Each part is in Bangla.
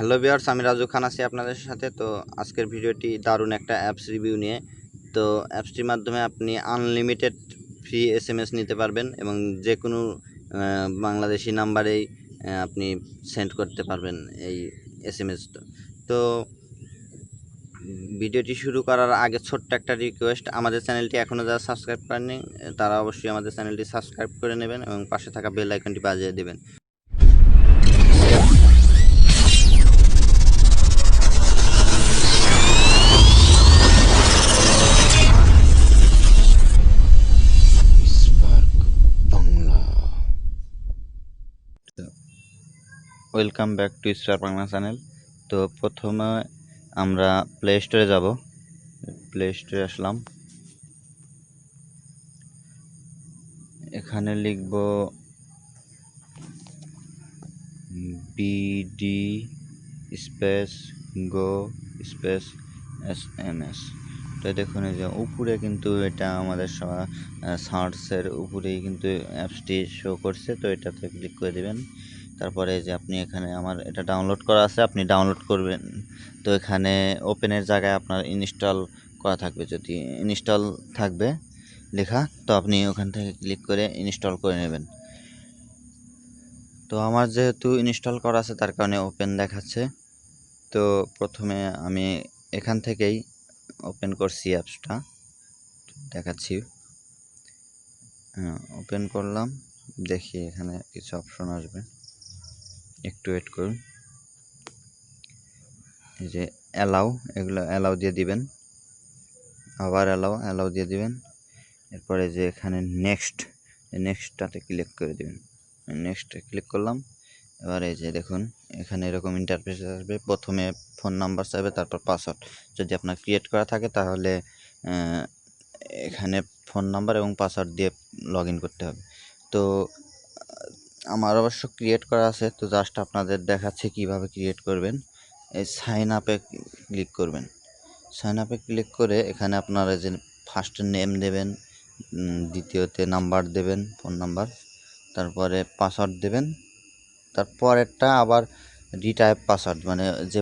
হ্যালো ভিউয়ার্স, আমি রাজু খান আছি আপনাদের সাথে। তো আজকের ভিডিওটি দারুণ একটা অ্যাপস রিভিউ নিয়ে। তো অ্যাপসটির মাধ্যমে আপনি আনলিমিটেড ফ্রি SMS নিতে পারবেন এবং যে কোনো বাংলাদেশি নাম্বারেই আপনি সেন্ড করতে পারবেন এই SMSটা। তো ভিডিওটি শুরু করার আগে ছোট্ট একটা রিকোয়েস্ট, আমাদের চ্যানেলটি এখনও যারা সাবস্ক্রাইব করেননি তারা অবশ্যই আমাদের চ্যানেলটি সাবস্ক্রাইব করে নেবেন এবং পাশে থাকা বেল আইকনটি বাজিয়ে দেবেন। Welcome back to star Bangla channel. তো প্রথমে আমরা প্লে স্টোরে যাব। প্লে স্টোরে আসলাম, এখানে লিখব BD স্পেস গো স্পেস SMS। তো দেখুন এই যে উপরে কিন্তু এটা আমাদের সার্চের উপরেই কিন্তু অ্যাপসটি শো করছে। তো এটাতে ক্লিক করে দেবেন। তারপরে যে আপনি এখানে আমার এটা ডাউনলোড করা আছে, আপনি ডাউনলোড করবেন। তো এখানে ওপেনের জায়গায় আপনার ইনস্টল করা থাকবে, যদি ইনস্টল থাকবে লেখা তো আপনি ওখান থেকে ক্লিক করে ইনস্টল করে নেবেন। তো আমার যেহেতু ইনস্টল করা আছে তার কারণে ওপেন দেখাচ্ছে। তো প্রথমে আমি এখান থেকেই ওপেন করছি অ্যাপসটা, দেখাচ্ছি। ওপেন করলাম, দেখি এখানে কিছু অপশন আসবে, একটু ওয়েট করুন। এই যে অ্যালাউ, এগুলো অ্যালাউ দিয়ে দিবেন, আবার অ্যালাউ দিয়ে দিবেন। এরপরে যে এখানে নেক্সটটাতে ক্লিক করে দিবেন। নেক্সটে ক্লিক করলাম। এবার এই যে দেখুন এখানে এরকম ইন্টারফেস আসবে। প্রথমে ফোন নাম্বার চাইবে, তারপর পাসওয়ার্ড। যদি আপনার ক্রিয়েট করা থাকে তাহলে এখানে ফোন নাম্বার এবং পাসওয়ার্ড দিয়ে লগ ইন করতে হবে। তো আমার অবশ্য ক্রিয়েট করা আছে, তো জাস্ট আপনাদের দেখাচ্ছে কিভাবে ক্রিয়েট করবেন। এই সাইন আপে ক্লিক করবেন। সাইন আপে ক্লিক করে এখানে আপনারা যে ফার্স্ট নেম দেবেন, দ্বিতীয়তে নাম্বার দেবেন, ফোন নাম্বার, তারপরে পাসওয়ার্ড দেবেন। তারপরেরটা আবার রিটাইপ পাসওয়ার্ড, মানে যে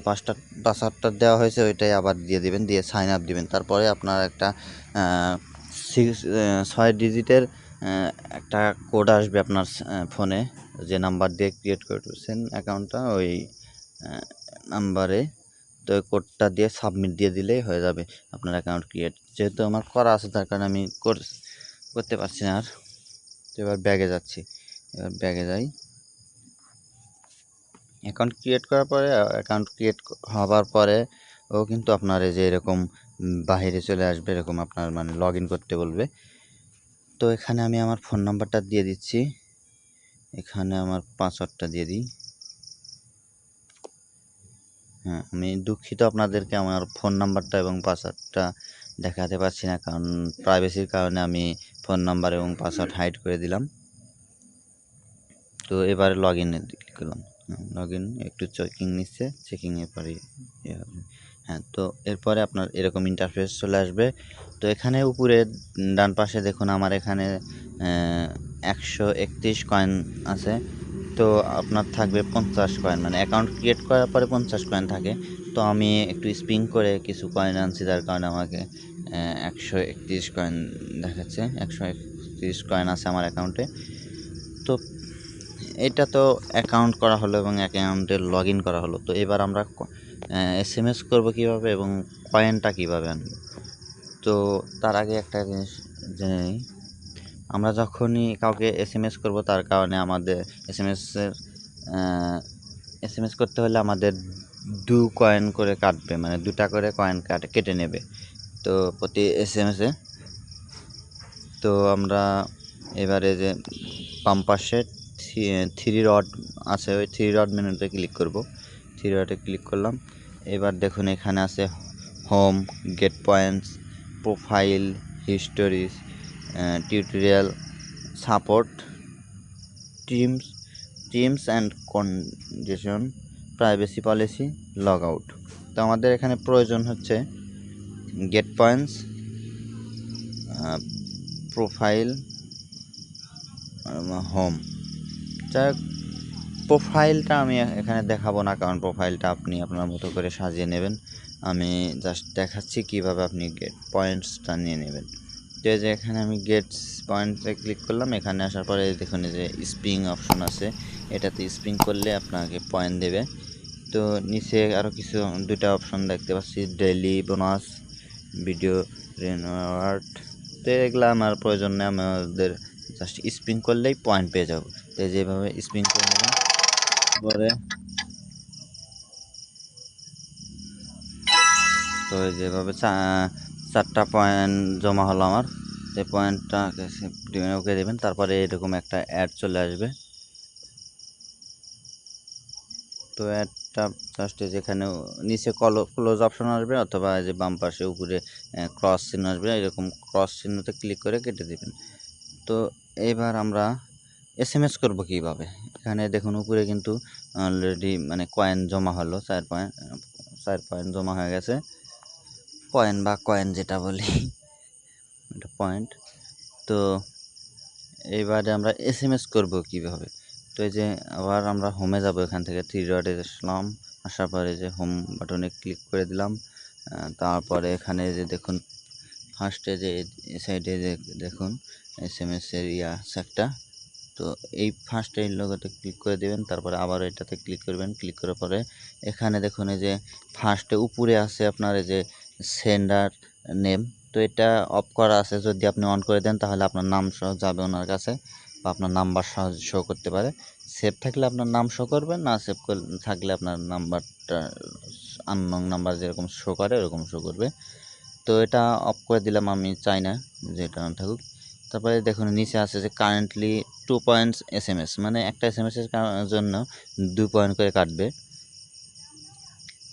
পাসওয়ার্ডটা দেওয়া হয়েছে ওইটাই আবার দিয়ে দিবেন, দিয়ে সাইন আপ দিবেন। তারপরে আপনার একটা 6 ডিজিটের একটা কোড আসবে আপনার ফোনে, যে নাম্বার দিয়ে ক্রিয়েট করছেন অ্যাকাউন্টটা ওই নাম্বারে। তো ওই কোডটা দিয়ে সাবমিট দিয়ে দিলেই হয়ে যাবে আপনার অ্যাকাউন্ট ক্রিয়েট। যেহেতু আমার করা আছে তার কারণে আমি করতে পারছি না আর। তো এবার ব্যাগে যাচ্ছি, এবার ব্যাগে যাই। অ্যাকাউন্ট ক্রিয়েট করার পরে, অ্যাকাউন্ট ক্রিয়েট হওয়ার পরে ও কিন্তু আপনার এই যে এরকম বাহিরে চলে আসবে, এরকম আপনার মানে লগ ইন করতে বলবে। তো এখানে আমি আমার ফোন নাম্বারটা দিয়ে দিচ্ছি, এখানে আমার পাসওয়ার্ডটা দিয়ে দিই। হ্যাঁ, আমি দুঃখিত আপনাদেরকে আমার ফোন নাম্বারটা এবং পাসওয়ার্ডটা দেখাতে পারছি না, কারণ প্রাইভেসির কারণে আমি ফোন নাম্বার এবং পাসওয়ার্ড হাইড করে দিলাম। তো এবারে লগ ইনে ক্লিক করলাম। লগ ইন একটু চেকিং নিচ্ছে, চেকিংয়ের পরে হবে। হ্যাঁ, তো এরপরে আপনার এরকম ইন্টারফেস চলে আসবে। তো এখানে উপরে ডান পাশে দেখুন আমার এখানে 131 কয়েন আছে। তো আপনার থাকবে 50 কয়েন, মানে অ্যাকাউন্ট ক্রিয়েট করার পরে 50 কয়েন থাকে। তো আমি একটু স্পিন করে কিছু কয়েন আনছি, যার কারণে আমাকে 131 কয়েন দেখাচ্ছে। 131 কয়েন আছে আমার অ্যাকাউন্টে। তো এটা তো অ্যাকাউন্ট করা হলো এবং অ্যাকাউন্টে লগ ইন করা হলো। তো এবার আমরা SMS করবো কীভাবে এবং কয়েনটা কীভাবে আনবো। তো তার আগে একটা জিনিস জেনে নিই, আমরা যখনই কাউকে SMS করবো তার কারণে আমাদের SMS করতে হলে আমাদের 2 কয়েন করে কাটবে, মানে 2টা করে কয়েন কেটে নেবে তো প্রতি SMS-এ। তো আমরা এবারে যে বাম পাশে 3 রড আছে, ওই 3 রড মেনুতে ক্লিক করব। 3 রডে ক্লিক করলাম। এবার দেখুন এখানে আছে home, get points, profile, histories, tutorial, support, teams and condition, privacy policy, log out. তো আমাদের এখানে প্রয়োজন হচ্ছে গেট পয়েন্টস, প্রোফাইল, হোম। যাই হোক, প্রোফাইলটা আমি এখানে দেখাবো না, কারণ প্রোফাইলটা আপনি আপনার মতো করে সাজিয়ে নেবেন। আমি জাস্ট দেখাচ্ছি কিভাবে আপনি গেট পয়েন্টসটা নিয়ে নেবেন। তো এই যে এখানে আমি গেটস পয়েন্টে ক্লিক করলাম। এখানে আসার পরে দেখুন এই যে স্প্রিং অপশন আছে, এটাতে স্প্রিং করলে আপনাকে পয়েন্ট দেবে। তো নিচে আরও কিছু দুইটা অপশন দেখতে পাচ্ছি, ডেইলি বোনাস, ভিডিও রিওয়ার্ড। তো এগুলো আমার প্রয়োজন নেই, আমাদের জাস্ট স্প্রিং করলেই পয়েন্ট পেয়ে যাব। তো যেভাবে স্প্রিং করে নেবেন, পরে তো যেভাবে 4টা পয়েন্ট জমা হলো আমার। এই পয়েন্টটা ওকে দেবেন, তারপরে এরকম একটা অ্যাড চলে আসবে। তো অ্যাডটা জাস্ট যেখানে নিচে ক্লোজ অপশন আসবে, অথবা যে বাম পাশে উপরে ক্রস চিহ্ন আসবে, এরকম ক্রস চিহ্নতে ক্লিক করে কেটে দেবেন। তো এবার আমরা SMS করব কীভাবে। এখানে দেখুন উপরে কিন্তু অলরেডি মানে কয়েন জমা হলো, 4 পয়েন্ট জমা হয়ে গেছে। পয়েন্ট বা কয়েন যেটা বলি, এটা পয়েন্ট। তো এইবারে আমরা SMS করব কিভাবে। তো এই যে আবার আমরা হোমে যাব, এখান থেকে 3 ডটে আসলাম, আসার পরে যে হোম বাটনে ক্লিক করে দিলাম। তারপরে এখানে যে দেখুন ফার্স্টে যে সাইডে যে দেখুন SMS এর আছে একটা। তো এই ফার্স্টে এই লোগোতে ক্লিক করে দেবেন, তারপরে আবার এটাতে ক্লিক করবেন। ক্লিক করার পরে এখানে দেখুন এই যে ফার্স্টে উপরে আছে আপনার এই যে সেন্ডার নেম। তো এটা অফ করা আছে, যদি আপনি অন করে দেন তাহলে আপনার নাম সহ যাবে ওনার কাছে, বা আপনার নাম্বার সহ শো করতে পারে। সেভ থাকলে আপনার নাম শো করবে, না সেভ থাকলে আপনার নাম্বারটা আননোন নাম্বার যেরকম শো করে ওরকম শো করবে। তো এটা অফ করে দিলাম, আমি চাই না যে এটা অন থাকুক। তারপরে দেখুন নিচে আছে যে কারেন্টলি 2 পয়েন্টস SMS, মানে একটা SMS এর জন্য 2 পয়েন্ট করে কাটবে।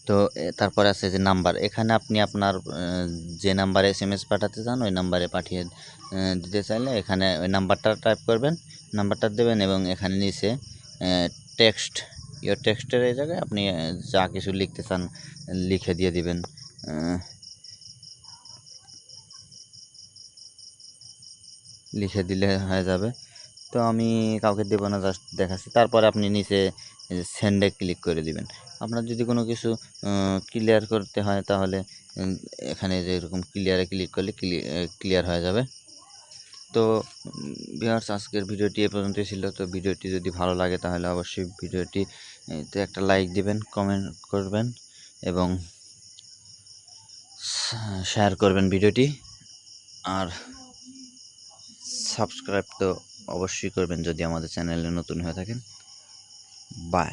তো তারপরে আছে যে নাম্বার, এখানে আপনি আপনার যে নাম্বারে SMS পাঠাতে চান ওই নাম্বারে পাঠিয়ে দিতে চাইলে এখানে ওই নাম্বারটা টাইপ করবেন, নাম্বারটা দেবেন, এবং এখানে নিচে টেক্সট, টেক্সটের এই জায়গায় আপনি যা কিছু লিখতে চান লিখে দিয়ে দিবেন। লিখে দিলে হয়ে যাবে। তো আমি কাউকে দেব না, জাস্ট দেখাচ্ছি। তারপরে আপনি নিচে সেন্ডে ক্লিক করে দিবেন। আপনার যদি কোনো কিছু ক্লিয়ার করতে হয় তাহলে এখানে যে এরকম ক্লিয়ারে ক্লিক করলে ক্লিয়ার হয়ে যাবে। তো ভিউয়ার্স, আজকের ভিডিওটি এ পর্যন্তই ছিল। তো ভিডিওটি যদি ভালো লাগে তাহলে অবশ্যই ভিডিওটিতে একটা লাইক দিবেন, কমেন্ট করবেন এবং শেয়ার করবেন ভিডিওটি। আর সাবস্ক্রাইব তো অবশ্যই করবেন যদি আমাদের চ্যানেলে নতুন হয়ে থাকেন। বাই।